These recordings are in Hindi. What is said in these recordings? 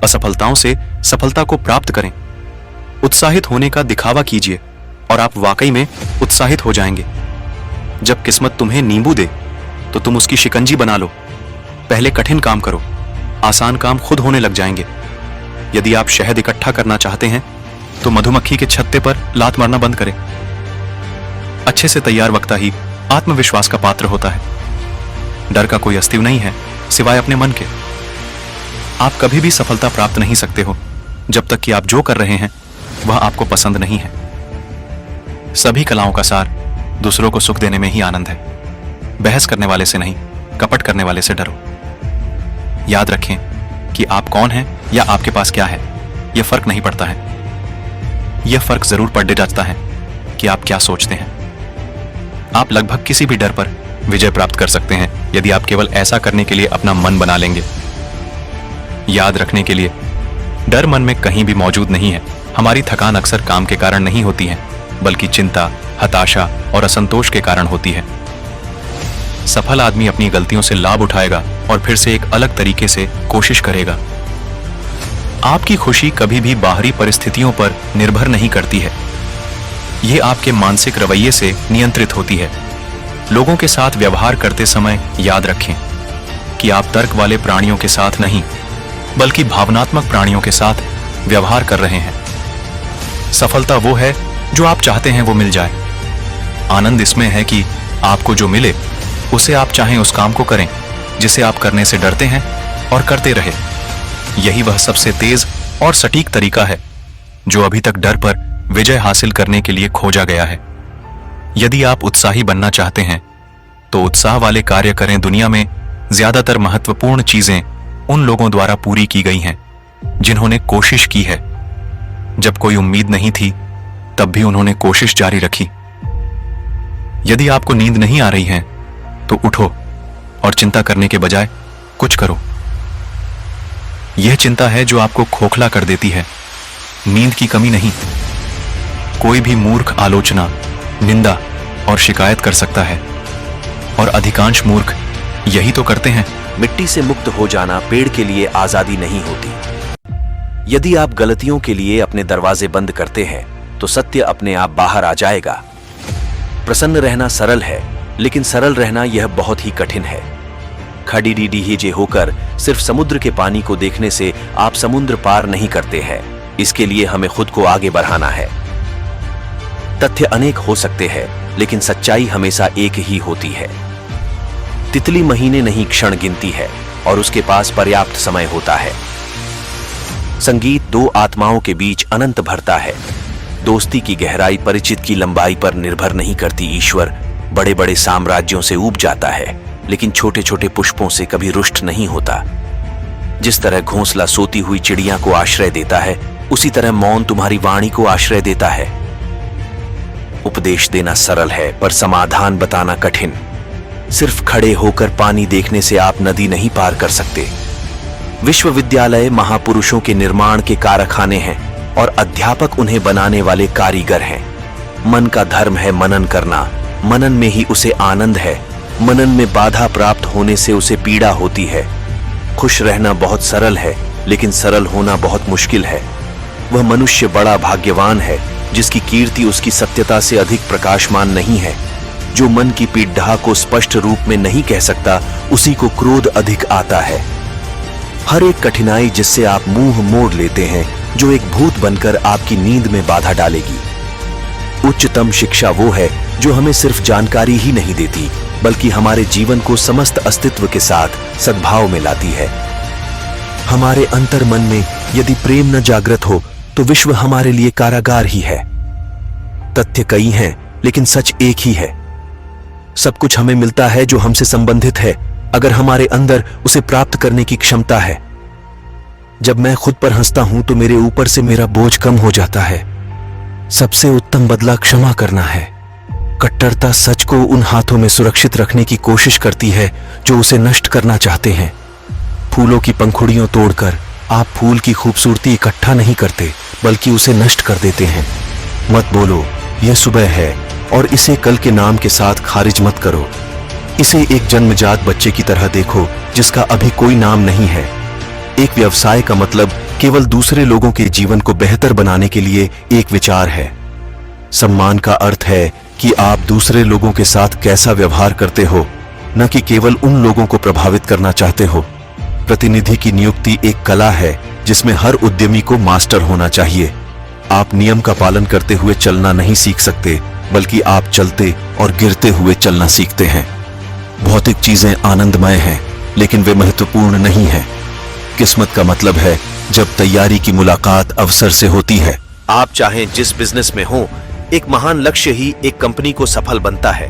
असफलताओं से सफलता को प्राप्त करें। उत्साहित होने का दिखावा कीजिए और आप वाकई में उत्साहित हो जाएंगे। जब किस्मत तुम्हें नींबू दे तो तुम उसकी शिकंजी बना लो। पहले कठिन काम करो, आसान काम खुद होने लग जाएंगे। यदि आप शहद इकट्ठा करना चाहते हैं तो मधुमक्खी के छत्ते पर लात मारना बंद करें। अच्छे से तैयार वक्ता ही आत्मविश्वास का पात्र होता है। डर का कोई अस्तित्व नहीं है सिवाय अपने मन के। आप कभी भी सफलता प्राप्त नहीं सकते हो जब तक कि आप जो कर रहे हैं वह आपको पसंद नहीं है। सभी कलाओं का सार दूसरों को सुख देने में ही आनंद है। बहस करने वाले से नहीं, कपट करने वाले से डरो। याद रखें कि आप कौन हैं या आपके पास क्या है, यह फर्क नहीं पड़ता है। यह फर्क जरूर पड़ जाता है कि आप क्या सोचते हैं। आप लगभग किसी भी डर पर विजय प्राप्त कर सकते हैं यदि आप केवल ऐसा करने के लिए अपना मन बना लेंगे। याद रखने के लिए, डर मन में कहीं भी मौजूद नहीं है। हमारी थकान अक्सर काम के कारण नहीं होती है, बल्कि चिंता, हताशा और असंतोष के कारण होती है। सफल आदमी अपनी गलतियों से लाभ उठाएगा और फिर से एक अलग तरीके से कोशिश करेगा। आपकी खुशी कभी भी बाहरी परिस्थितियों पर निर्भर नहीं करती है। यह आपके मानसिक रवैये से नियंत्रित होती है। लोगों के साथ व्यवहार करते समय याद रखें कि आप तर्क वाले प्राणियों के साथ नहीं, बल्कि भावनात्मक प्राणियों के साथ व्यवहार कर रहे हैं। सफलता वो है जो आप चाहते हैं वो मिल जाए। आनंद इसमें है कि आपको जो मिले उसे आप चाहें उस काम को करें जिसे आप करने से डरते हैं और करते रहे। यही वह सबसे तेज और सटीक तरीका है जो अभी तक डर पर विजय हासिल करने के लिए खोजा गया है। यदि आप उत्साही बनना चाहते हैं तो उत्साह वाले कार्य करें। दुनिया में ज्यादातर महत्वपूर्ण चीजें उन लोगों द्वारा पूरी की गई हैं जिन्होंने कोशिश की है। जब कोई उम्मीद नहीं थी तब भी उन्होंने कोशिश जारी रखी। यदि आपको नींद नहीं आ रही है तो उठो और चिंता करने के बजाय कुछ करो। यह चिंता है जो आपको खोखला कर देती है, नींद की कमी नहीं। कोई भी मूर्ख आलोचना, निंदा और शिकायत कर सकता है और अधिकांश मूर्ख यही तो करते हैं। मिट्टी से मुक्त हो जाना पेड़ के लिए आजादी नहीं होती। यदि आप गलतियों के लिए अपने दरवाजे बंद करते हैं तो सत्य अपने आप बाहर आ जाएगा। प्रसन्न रहना सरल है, लेकिन सरल रहना यह बहुत ही कठिन है। खड़ीडीडीजे होकर सिर्फ समुद्र के पानी को देखने से आप समुद्र पार नहीं करते हैं। इसके लिए हमें खुद को आगे बढ़ाना है। तथ्य अनेक हो सकते हैं, लेकिन सच्चाई हमेशा एक ही होती है। तितली महीने नहीं क्षण गिनती है और उसके पास पर्याप्त समय होता है। संगीत दो आत्माओं के बीच अनंत भरता है। दोस्ती की गहराई परिचित की लंबाई पर निर्भर नहीं करती। ईश्वर बड़े बड़े साम्राज्यों से ऊब जाता है, लेकिन छोटे छोटे पुष्पों से कभी रुष्ट नहीं होता। जिस तरह घोंसला सोती हुई चिड़िया को आश्रय देता है, उसी तरह मौन तुम्हारी वाणी को आश्रय देता है। उपदेश देना सरल है, पर समाधान बताना कठिन। सिर्फ खड़े होकर पानी देखने से आप नदी नहीं पार कर सकते। विश्वविद्यालय महापुरुषों के निर्माण के कारखाने हैं और अध्यापक उन्हें बनाने वाले कारीगर हैं। मन का धर्म है मनन करना। मनन में ही उसे आनंद है। मनन में बाधा प्राप्त होने से उसे पीड़ा होती है। खुश रहना बहुत सरल है, लेकिन सरल होना बहुत मुश्किल है। वह मनुष्य बड़ा भाग्यवान है जिसकी कीर्ति उसकी सत्यता से अधिक प्रकाशमान नहीं है। जो मन की पीड़ा को स्पष्ट रूप में नहीं कह सकता, उसी को क्रोध अधिक आता है। हर एक कठिनाई जिससे आप मुंह मोड़ लेते हैं, जो एक भूत बनकर आपकी नींद में बाधा डालेगी। उच्चतम शिक्षा वो है जो हमें सिर्फ जानकारी ही नहीं देती, बल्कि हमारे जीवन को समस्त अस्तित्व के साथ सद्भाव में लाती है। हमारे अंतर मन में यदि प्रेम न जागृत हो तो विश्व हमारे लिए कारागार ही है। तथ्य कई हैं, लेकिन सच एक ही है। सब कुछ हमें मिलता है जो हमसे संबंधित है, अगर हमारे अंदर उसे प्राप्त करने की क्षमता है। जब मैं खुद पर हंसता हूं तो मेरे ऊपर से मेरा बोझ कम हो जाता है। सबसे उत्तम बदला क्षमा करना है। कट्टरता सच को उन हाथों में सुरक्षित रखने की कोशिश करती है जो उसे नष्ट करना चाहते हैं। फूलों की पंखुड़ियों तोड़कर आप फूल की खूबसूरती इकट्ठा नहीं करते, बल्कि उसे नष्ट कर देते हैं। मत बोलो यह सुबह है और इसे कल के नाम के साथ खारिज मत करो। इसे एक जन्मजात बच्चे की तरह देखो जिसका अभी कोई नाम नहीं है। एक व्यवसाय का मतलब केवल दूसरे लोगों के जीवन को बेहतर बनाने के लिए एक विचार है। सम्मान का अर्थ है कि आप दूसरे लोगों के साथ कैसा व्यवहार करते हो, न कि केवल उन लोगों को प्रभावित करना चाहते हो। प्रतिनिधि की नियुक्ति एक कला है जिसमें हर उद्यमी को मास्टर होना चाहिए। आप नियम का पालन करते हुए चलना नहीं सीख सकते, बल्कि आप चलते और गिरते हुए चलना सीखते हैं। भौतिक चीजें आनंदमय हैं, लेकिन वे महत्वपूर्ण नहीं हैं। किस्मत का मतलब है जब तैयारी की मुलाकात अवसर से होती है। आप चाहें जिस बिजनेस में हो, एक महान लक्ष्य ही एक कंपनी को सफल बनता है।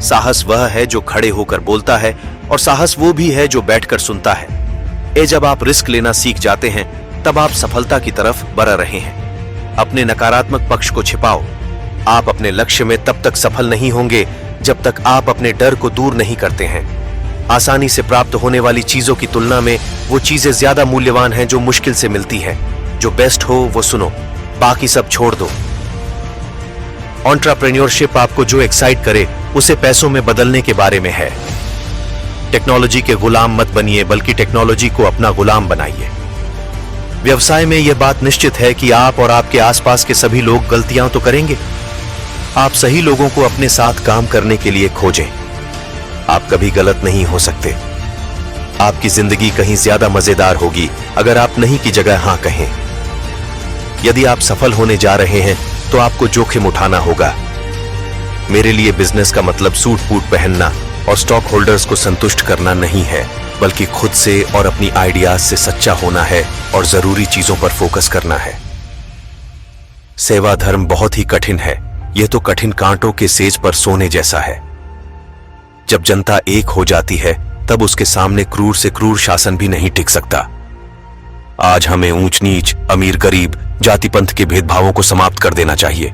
साहस वह है जो खड़े होकर बोलता है, और साहस वो भी है जो बैठकर सुनता है। जब आप रिस्क लेना सीख जाते हैं, तब आप सफलता की तरफ बढ़ रहे हैं। अपने नकारात्मक पक्ष को छिपाओ। आप अपने लक्ष्य में तब तक सफल नहीं होंगे जब तक आप अपने डर को दूर नहीं करते हैं। आसानी से प्राप्त होने वाली चीजों की तुलना में वो चीजें ज्यादा मूल्यवान हैं जो मुश्किल से मिलती है। जो बेस्ट हो वो सुनो, बाकी सब छोड़ दो। एंटरप्रेन्योरशिप आपको जो एक्साइट करे उसे पैसों में बदलने के बारे में है। टेक्नोलॉजी के गुलाम मत बनिए, बल्कि टेक्नोलॉजी को अपना गुलाम बनाइए। व्यवसाय में यह बात निश्चित है कि आप और आपके आसपास के सभी लोग गलतियां तो करेंगे। आप सही लोगों को अपने साथ काम करने के लिए खोजें। आप कभी गलत नहीं हो सकते। आपकी जिंदगी कहीं ज्यादा मजेदार होगी अगर आप नहीं की जगह हां कहें। यदि आप सफल होने जा रहे हैं तो आपको जोखिम उठाना होगा। मेरे लिए बिजनेस का मतलब सूट बूट पहनना और स्टॉक होल्डर्स को संतुष्ट करना नहीं है, बल्कि खुद से और अपनी आइडियाज से सच्चा होना है और जरूरी चीजों पर फोकस करना है। सेवा धर्म बहुत ही कठिन है। यह तो कठिन कांटों के सेज पर सोने जैसा है। जब जनता एक हो जाती है, तब उसके सामने क्रूर से क्रूर शासन भी नहीं टिक सकता। आज हमें ऊंच नीच, अमीर गरीब, जाति पंथ के भेदभावों को समाप्त कर देना चाहिए।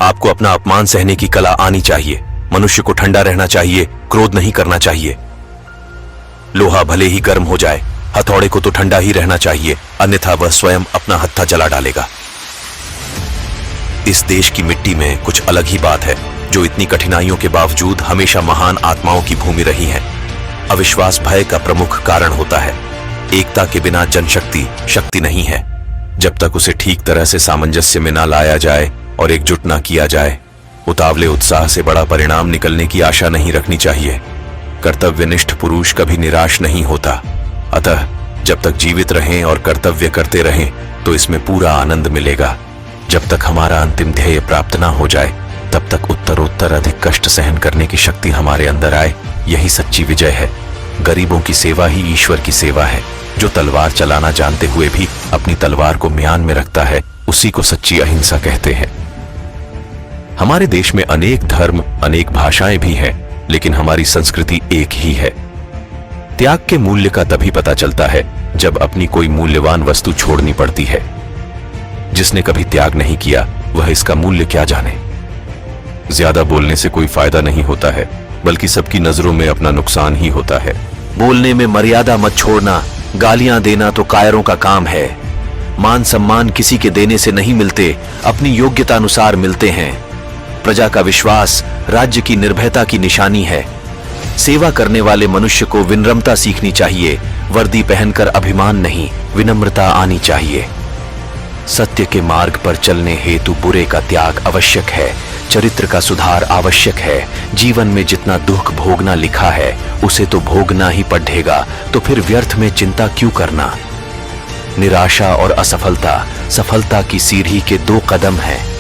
आपको अपना अपमान सहने की कला आनी चाहिए। मनुष्य को ठंडा रहना चाहिए, क्रोध नहीं करना चाहिए। लोहा भले ही गर्म हो जाए, हथौड़े को तो ठंडा ही रहना चाहिए, अन्यथा वह स्वयं अपना हत्था जला डालेगा। इस देश की मिट्टी में कुछ अलग ही बात है, जो इतनी कठिनाइयों के बावजूद हमेशा महान आत्माओं की भूमि रही है। अविश्वास भय का प्रमुख कारण होता है। एकता के बिना जनशक्ति शक्ति नहीं है। जब तक उसे ठीक तरह से सामंजस्य में ना लाया जाए और एकजुट ना किया जाए, उतावले उत्साह से बड़ा परिणाम निकलने की आशा नहीं रखनी चाहिए। कर्तव्यनिष्ठ पुरुष कभी निराश नहीं होता। अतः जब तक जीवित रहें और कर्तव्य करते रहें तो इसमें पूरा आनंद मिलेगा। जब तक हमारा अंतिम ध्येय प्राप्त ना हो जाए, तब तक उत्तरोत्तर अधिक कष्ट सहन करने की शक्ति हमारे अंदर आए। यही सच्ची विजय है। गरीबों की सेवा ही ईश्वर की सेवा है। जो तलवार चलाना जानते हुए भी अपनी तलवार को म्यान में रखता है, उसी को सच्ची अहिंसा कहते हैं। हमारे देश में अनेक धर्म, अनेक भाषाएं भी हैं, लेकिन हमारी संस्कृति एक ही है। त्याग के मूल्य का तभी पता चलता है जब अपनी कोई मूल्यवान वस्तु छोड़नी पड़ती है। जिसने कभी त्याग नहीं किया, वह इसका मूल्य क्या जाने। ज्यादा बोलने से कोई फायदा नहीं होता है, बल्कि सबकी नजरों में अपना नुकसान ही होता है। बोलने में मर्यादा मत छोड़ना। गालियां देना तो कायरों का काम है। मान सम्मान किसी के देने से नहीं मिलते, अपनी योग्यता अनुसार मिलते हैं। प्रजा का विश्वास राज्य की निर्भयता की निशानी है। सेवा करने वाले मनुष्य को विनम्रता सीखनी चाहिए। वर्दी पहनकर अभिमान नहीं, विनम्रता आनी चाहिए। सत्य के मार्ग पर चलने हेतु बुरे का त्याग आवश्यक है। चरित्र का सुधार आवश्यक है। जीवन में जितना दुख भोगना लिखा है, उसे तो भोगना ही पड़ेगा, तो फिर व्यर्थ में चिंता क्यों करना। निराशा और असफलता सफलता की सीढ़ी के 2 कदम हैं।